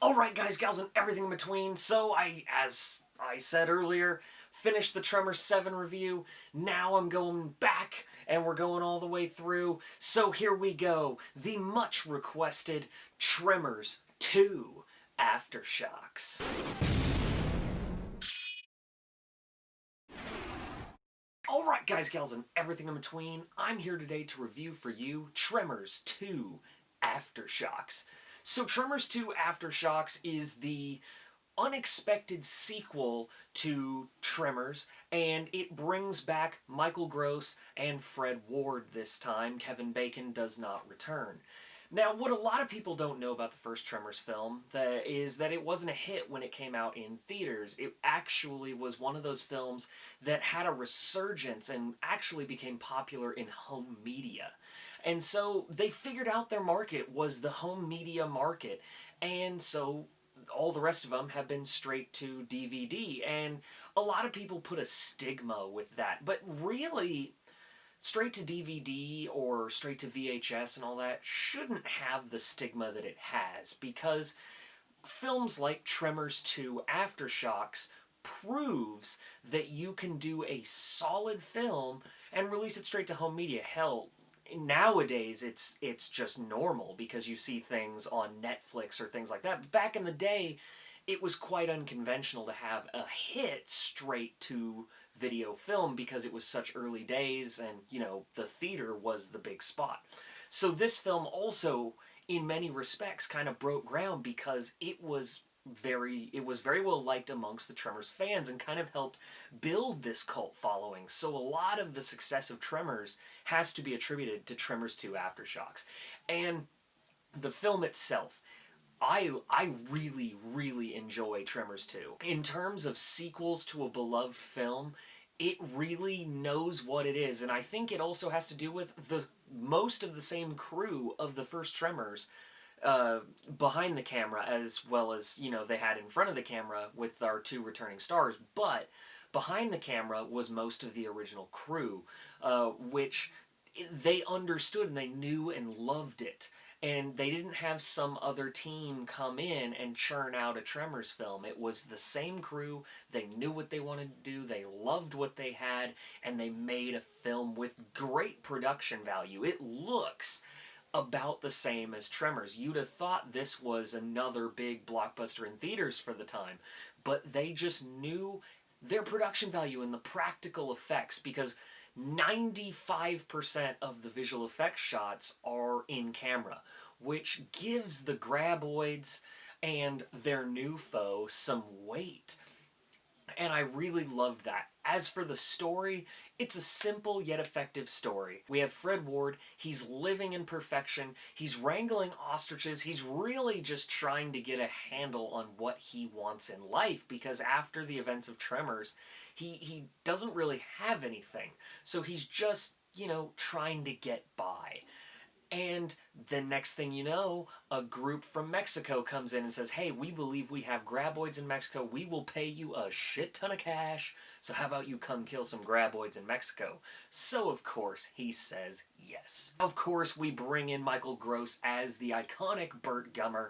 Alright guys, gals, and everything in between, so as I said earlier, finished the Tremors 7 review. Now I'm going back, and we're going all the way through. So here we go, the much requested Tremors 2 Aftershocks. Alright guys, gals, and everything in between, I'm here today to review for you Tremors 2 Aftershocks. So Tremors 2 Aftershocks is the unexpected sequel to Tremors, and it brings back Michael Gross and Fred Ward this time. Kevin Bacon does not return. Now, what a lot of people don't know about the first Tremors film is that it wasn't a hit when it came out in theaters. It actually was one of those films that had a resurgence and actually became popular in home media. And so they figured out their market was the home media market. And so all the rest of them have been straight to DVD. And a lot of people put a stigma with that. But really, straight to DVD or straight to VHS and all that shouldn't have the stigma that it has, because films like Tremors 2 Aftershocks proves that you can do a solid film and release it straight to home media. Hell, nowadays it's just normal because you see things on Netflix or things like that. But back in the day, it was quite unconventional to have a hit straight to video film because it was such early days, and the theater was the big spot. So this film also, in many respects, kind of broke ground because it was very well liked amongst the Tremors fans and kind of helped build this cult following. So a lot of the success of Tremors has to be attributed to Tremors 2 Aftershocks. And the film itself, I really enjoy Tremors 2. In terms of sequels to a beloved film, it really knows what it is, and I think it also has to do with most of the same crew of the first Tremors behind the camera, as well as they had in front of the camera with our two returning stars. But behind the camera was most of the original crew, which they understood and they knew and loved it. And they didn't have some other team come in and churn out a Tremors film. It was the same crew. They knew what they wanted to do. They loved what they had. And they made a film with great production value. It looks about the same as Tremors. You'd have thought this was another big blockbuster in theaters for the time. But they just knew their production value and the practical effects, because 95% of the visual effects shots are in camera, which gives the graboids and their new foe some weight. And I really loved that. As for the story, it's a simple yet effective story. We have Fred Ward. He's living in perfection. He's wrangling ostriches. He's really just trying to get a handle on what he wants in life, because after the events of Tremors, he doesn't really have anything. So he's just, trying to get by. And the next thing you know, a group from Mexico comes in and says, hey, we believe we have graboids in Mexico. We will pay you a shit ton of cash. So how about you come kill some graboids in Mexico? So, of course, he says yes. Of course, we bring in Michael Gross as the iconic Burt Gummer.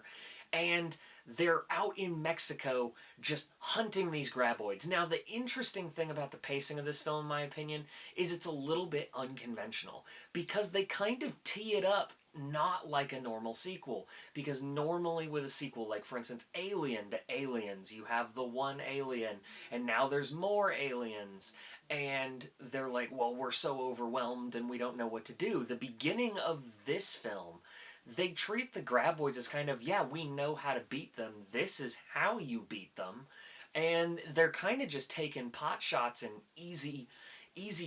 And they're out in Mexico just hunting these graboids. Now, the interesting thing about the pacing of this film, in my opinion, is it's a little bit unconventional, because they kind of tee it up not like a normal sequel. Because normally with a sequel, like for instance Alien to Aliens, you have the one alien, and now there's more aliens, and they're like, well, we're so overwhelmed and we don't know what to do. The beginning of this film, they treat the graboids as kind of, yeah, we know how to beat them. This is how you beat them. And they're kind of just taking pot shots and easy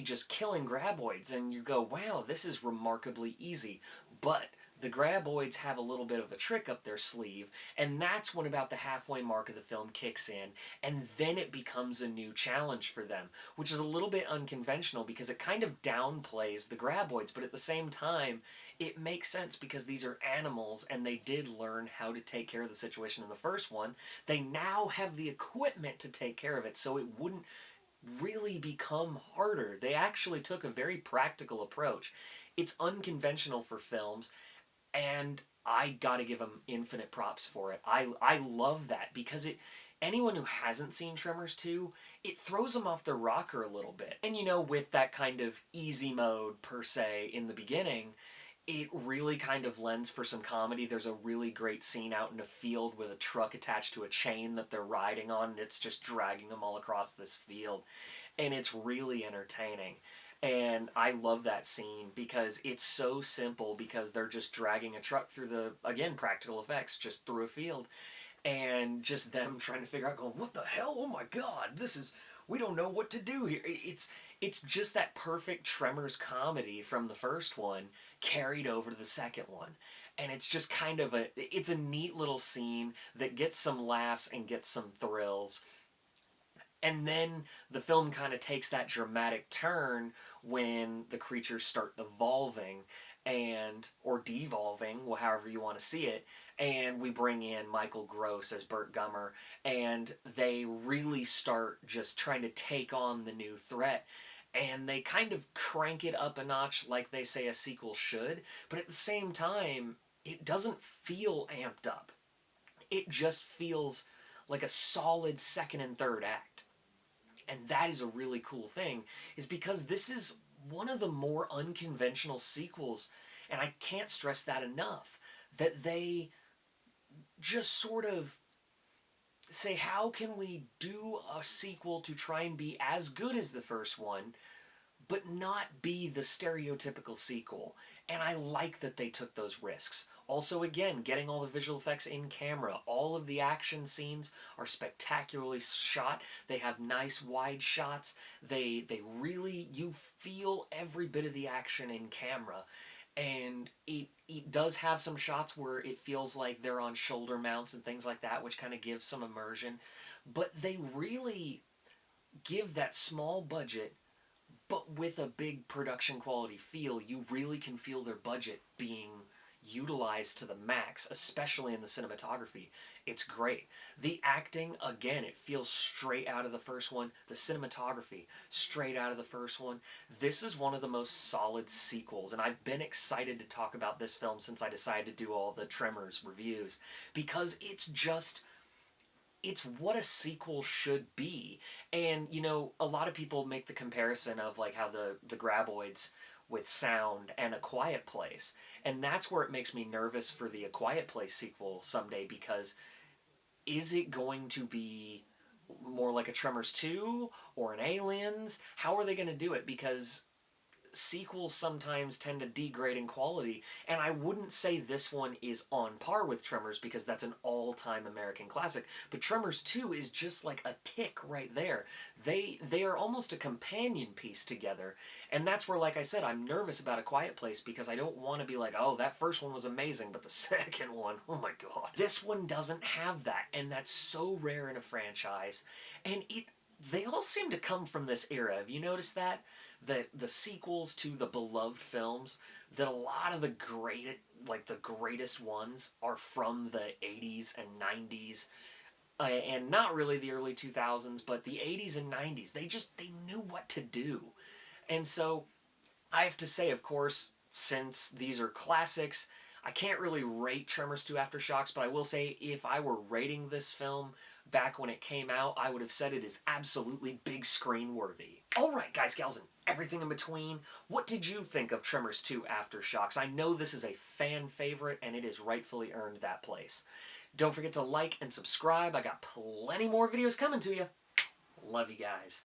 just killing graboids. And you go, wow, this is remarkably easy. But the graboids have a little bit of a trick up their sleeve, and that's when about the halfway mark of the film kicks in, and then it becomes a new challenge for them, which is a little bit unconventional because it kind of downplays the graboids, but at the same time, it makes sense because these are animals and they did learn how to take care of the situation in the first one. They now have the equipment to take care of it, so it wouldn't really become harder. They actually took a very practical approach. It's unconventional for films, and I gotta give them infinite props for it. I love that because anyone who hasn't seen Tremors 2, it throws them off their rocker a little bit. And with that kind of easy mode per se in the beginning, it really kind of lends for some comedy. There's a really great scene out in a field with a truck attached to a chain that they're riding on, and it's just dragging them all across this field. And it's really entertaining. And I love that scene because it's so simple because they're just dragging a truck through again, practical effects, just through a field. And just them trying to figure out, going, what the hell? Oh my god, we don't know what to do here. It's just that perfect Tremors comedy from the first one carried over to the second one. And it's just kind of it's a neat little scene that gets some laughs and gets some thrills. And then the film kind of takes that dramatic turn when the creatures start evolving or devolving, however you want to see it, and we bring in Michael Gross as Burt Gummer, and they really start just trying to take on the new threat. And they kind of crank it up a notch like they say a sequel should, but at the same time, it doesn't feel amped up. It just feels like a solid second and third act. And that is a really cool thing, is because this is one of the more unconventional sequels, and I can't stress that enough, that they just sort of say, how can we do a sequel to try and be as good as the first one, but not be the stereotypical sequel? And I like that they took those risks. Also, again, getting all the visual effects in camera. All of the action scenes are spectacularly shot. They have nice wide shots. They really, you feel every bit of the action in camera. And it does have some shots where it feels like they're on shoulder mounts and things like that, which kind of gives some immersion. But they really give that small budget, but with a big production quality feel. You really can feel their budget being utilized to the max, especially in the cinematography. It's great. The acting, again, it feels straight out of the first one. The cinematography, straight out of the first one. This is one of the most solid sequels, and I've been excited to talk about this film since I decided to do all the Tremors reviews, because it's what a sequel should be. And, a lot of people make the comparison of like how the Graboids with sound and A Quiet Place. And that's where it makes me nervous for the A Quiet Place sequel someday, because is it going to be more like a Tremors 2 or an Aliens? How are they going to do it? Because sequels sometimes tend to degrade in quality, and I wouldn't say this one is on par with Tremors because that's an all-time American classic, but Tremors 2 is just like a tick right there. They are almost a companion piece together, and that's where, like I said, I'm nervous about A Quiet Place, because I don't want to be like, oh, that first one was amazing, but the second one, oh my god. This one doesn't have that, and that's so rare in a franchise, and they all seem to come from this era. Have you noticed that? The sequels to the beloved films, that a lot of the greatest ones are from the 80s and 90s, and not really the early 2000s, but the 80s and 90s. They knew what to do. And so I have to say, of course, since these are classics, I can't really rate Tremors 2 Aftershocks, but I will say if I were rating this film back when it came out, I would have said it is absolutely big screen worthy. Alright guys, gals, and everything in between, what did you think of Tremors 2 Aftershocks? I know this is a fan favorite, and it has rightfully earned that place. Don't forget to like and subscribe. I got plenty more videos coming to you. Love you guys.